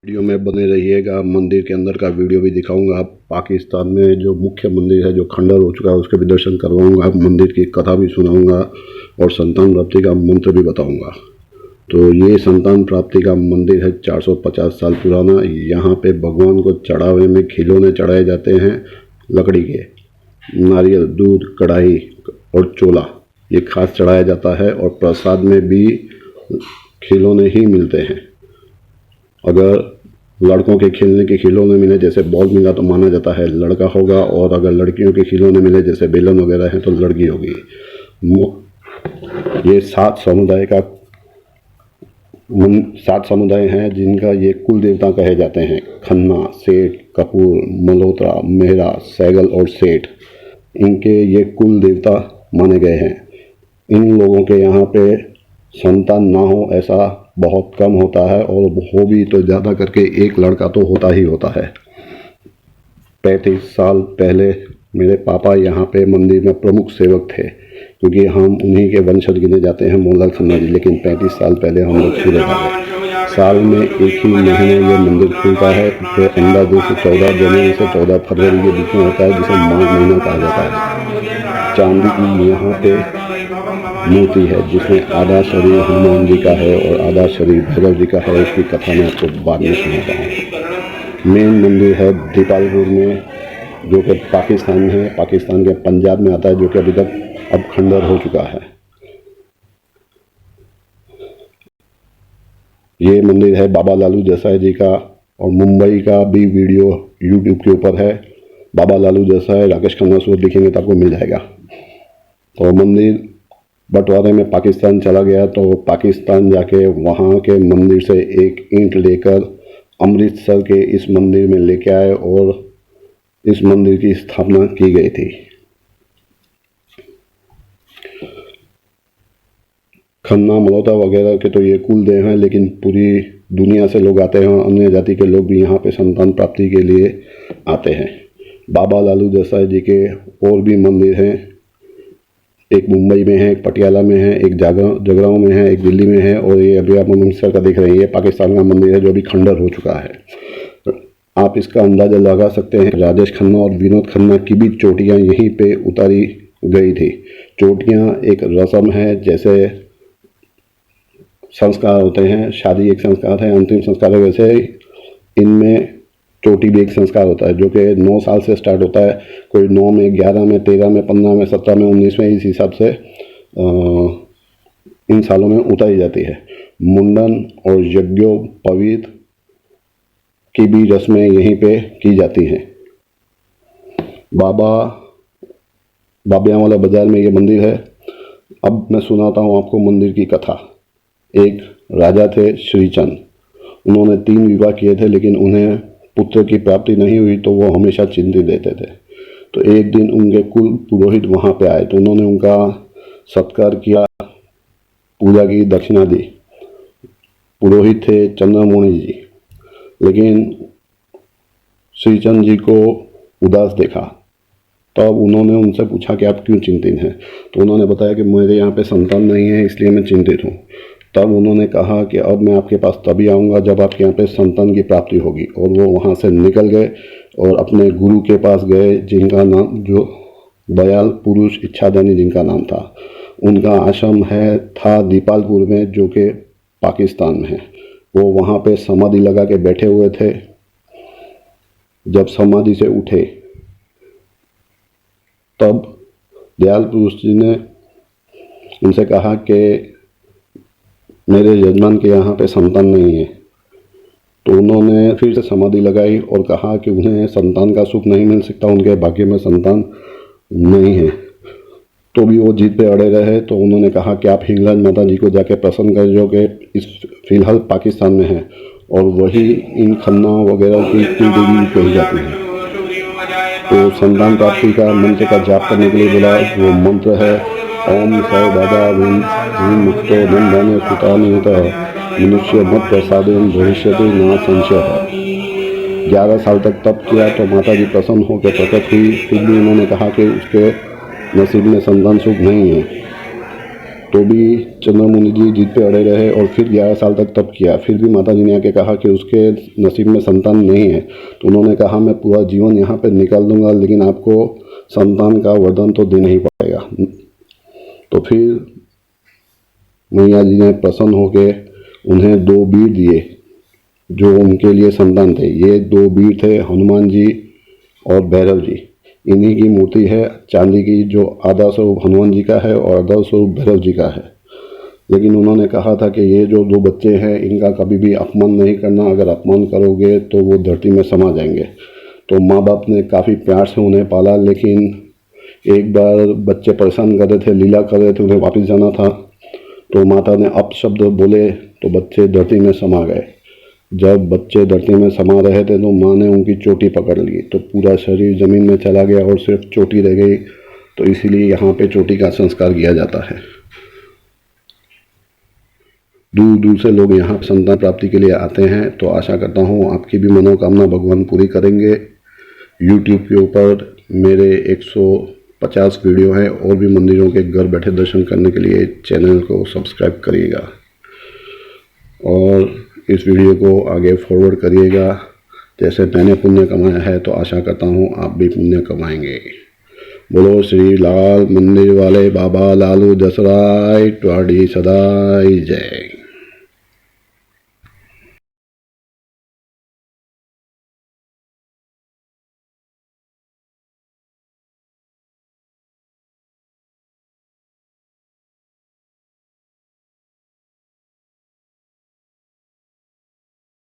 Video में बने रहिएगा। मंदिर के अंदर का वीडियो भी दिखाऊंगा। पाकिस्तान में जो मुख्य मंदिर है जो खंडर हो चुका है उसके भी दर्शन करवाऊंगा। मंदिर की कथा भी सुनाऊंगा और संतान प्राप्ति का मंत्र भी बताऊंगा। तो ये संतान प्राप्ति का मंदिर है 450 साल पुराना। यहाँ पे भगवान को चढ़ावे में खिलौने चढ़ाए जाते हैं लकड़ी के, नारियल, दूध, कढ़ाई और चोला ये खास चढ़ाया जाता है। और प्रसाद में भी खिलौने ही मिलते हैं। अगर लड़कों के खेलने के खिलौने मिले जैसे बॉल मिला तो माना जाता है लड़का होगा, और अगर लड़कियों के खिलौने मिले जैसे बेलन वगैरह हैं तो लड़की होगी। ये 7 समुदाय हैं जिनका ये कुल देवता कहे जाते हैं। खन्ना, सेठ, कपूर, मल्होत्रा, मेहरा, सैगल और सेठ, इनके ये कुल देवता माने गए हैं। इन लोगों के यहाँ पे संतान ना हो ऐसा बहुत कम होता है, और हो भी तो ज़्यादा करके एक लड़का तो होता ही होता है। 35 साल पहले मेरे पापा यहाँ पे मंदिर में प्रमुख सेवक थे, क्योंकि हम उन्हीं के वंशज गिने जाते हैं, मोहनलाल खन्ना जी। लेकिन 35 साल पहले हम लोग शुरू थे। साल में एक ही महीने ये मंदिर खुलता है जो 15 से 14 जनवरी से 14 फरवरी के बीच में होता है, जिसे माघ महीना कहा जाता है। चांदी की यहाँ पे मूर्ति है जिसमें आधा शरीर हनुमान जी का है और आधा शरीर भैरव जी का है। उसकी कथा मैं आपको बाद में सुनाता हूँ। मेन मंदिर है दीपालपुर में, जो कि पाकिस्तान में है, पाकिस्तान के पंजाब में आता है, जो कि अभी तक अब खंडर हो चुका है। ये मंदिर है बाबा लालू देसाई जी का, और मुंबई का भी वीडियो यूट्यूब के ऊपर है। बाबा लालू देसाई राकेश खन्ना सूरत लिखेंगे तो आपको मिल जाएगा। तो मंदिर बंटवारे में पाकिस्तान चला गया, तो पाकिस्तान जाके वहाँ के मंदिर से एक ईंट लेकर अमृतसर के इस मंदिर में लेके आए और इस मंदिर की स्थापना की गई थी। खन्ना, मल्होत्रा वगैरह के तो ये कुल देव हैं, लेकिन पूरी दुनिया से लोग आते हैं और अन्य जाति के लोग भी यहाँ पे संतान प्राप्ति के लिए आते हैं। बाबा लालू देसाई जी के और भी मंदिर हैं। एक मुंबई में है, एक पटियाला में है, एक जगरांव में है, एक दिल्ली में है, और ये अभी आप अमृतसर का देख रहे हैं। ये पाकिस्तान का मंदिर है जो अभी खंडर हो चुका है। आप इसका अंदाज़ा लगा सकते हैं। राजेश खन्ना और विनोद खन्ना की भी चोटियाँ यहीं पे उतारी गई थी। चोटियाँ एक रस्म है, जैसे संस्कार होते हैं, शादी एक संस्कार है, अंतिम संस्कार है, वैसे इनमें चोटी भी एक संस्कार होता है, जो कि 9 साल से स्टार्ट होता है। कोई 9 में, 11 में, 13 में, 15 में, 17 में, 19 में, इस हिसाब से इन सालों में उतारी जाती है। मुंडन और यज्ञोपवीत की भी रस्में यहीं पे की जाती हैं। बाबियावाला बाजार में ये मंदिर है। अब मैं सुनाता हूँ आपको मंदिर की कथा। एक राजा थे श्रीचंद। उन्होंने 3 विवाह किए थे, लेकिन उन्हें पुत्र की प्राप्ति नहीं हुई, तो वो हमेशा चिंतित रहते थे। तो एक दिन उनके कुल पुरोहित वहाँ पे आए, तो उन्होंने उनका सत्कार किया, पूजा की, दक्षिणा दी। पुरोहित थे चंद्रमौली जी। लेकिन श्रीचंद जी को उदास देखा, तब उन्होंने उनसे पूछा कि आप क्यों चिंतित हैं। तो उन्होंने बताया कि मेरे यहाँ पे संतान नहीं है, इसलिए मैं चिंतित हूँ। तब उन्होंने कहा कि अब मैं आपके पास तभी आऊँगा जब आपके यहाँ पे संतान की प्राप्ति होगी। और वो वहाँ से निकल गए और अपने गुरु के पास गए, जिनका नाम, जो दयाल पुरुष इच्छादानी जिनका नाम था। उनका आश्रम था दीपालपुर में, जो कि पाकिस्तान में है। वो वहाँ पे समाधि लगा के बैठे हुए थे। जब समाधि से उठे तब दयाल पुरुष जी ने उनसे कहा कि मेरे यजमान के यहाँ पे संतान नहीं है। तो उन्होंने फिर से समाधि लगाई और कहा कि उन्हें संतान का सुख नहीं मिल सकता, उनके भाग्य में संतान नहीं है। तो भी वो जीत पे अड़े रहे। तो उन्होंने कहा कि आप हिंगलाज माता जी को जाके प्रसन्न कर, जो कि इस फिलहाल पाकिस्तान में है, और वही इन खन्ना वगैरह की कुल देवी कही जाती है। तो संतान प्राप्ति का मंत्र का जाप करने के लिए बोला। वो मंत्र है ओम सौ दादा मुक्तो नंदाने सुतानित मनुष्य मत प्रसादेन भविष्यति ना संशय। 11 साल तक तप किया तो माता जी प्रसन्न होकर प्रकट हुई। फिर भी उन्होंने कहा कि उसके नसीब में संतान सुख नहीं है। तो भी चंद्रमुनि जी जिद पे अड़े रहे और फिर 11 साल तक तप किया। फिर भी माता जी ने आके कहा कि उसके नसीब में संतान नहीं है। तो उन्होंने कहा मैं पूरा जीवन यहाँ पे निकाल दूंगा, लेकिन आपको संतान का वरदान तो देना ही पड़ेगा। तो फिर मैया जी ने प्रसन्न होकर उन्हें 2 वीर दिए जो उनके लिए संतान थे। ये 2 वीर थे हनुमान जी और भैरव जी। इन्हीं की मूर्ति है चांदी की, जो आधा स्वरूप हनुमान जी का है और आधा स्वरूप भैरव जी का है। लेकिन उन्होंने कहा था कि ये जो 2 बच्चे हैं इनका कभी भी अपमान नहीं करना, अगर अपमान करोगे तो वो धरती में समा जाएंगे। तो माँ बाप ने काफ़ी प्यार से उन्हें पाला, लेकिन एक बार बच्चे परेशान कर रहे थे, लीला कर रहे थे, उन्हें वापस जाना था। तो माता ने अपशब्द बोले तो बच्चे धरती में समा गए। जब बच्चे धरती में समा रहे थे तो माँ ने उनकी चोटी पकड़ ली, तो पूरा शरीर ज़मीन में चला गया और सिर्फ चोटी रह गई। तो इसीलिए यहाँ पे चोटी का संस्कार किया जाता है। दूर दूर से लोग यहाँ संतान प्राप्ति के लिए आते हैं। तो आशा करता हूँ आपकी भी मनोकामना भगवान पूरी करेंगे। यूट्यूब के ऊपर मेरे 150 वीडियो हैं और भी मंदिरों के घर बैठे दर्शन करने के लिए चैनल को सब्सक्राइब करिएगा और इस वीडियो को आगे फॉरवर्ड करिएगा। जैसे मैंने पुण्य कमाया है तो आशा करता हूँ आप भी पुण्य कमाएंगे। बोलो श्री लाल मंदिर वाले बाबा लालू दसराय ट्वाड़ी सदाई जय।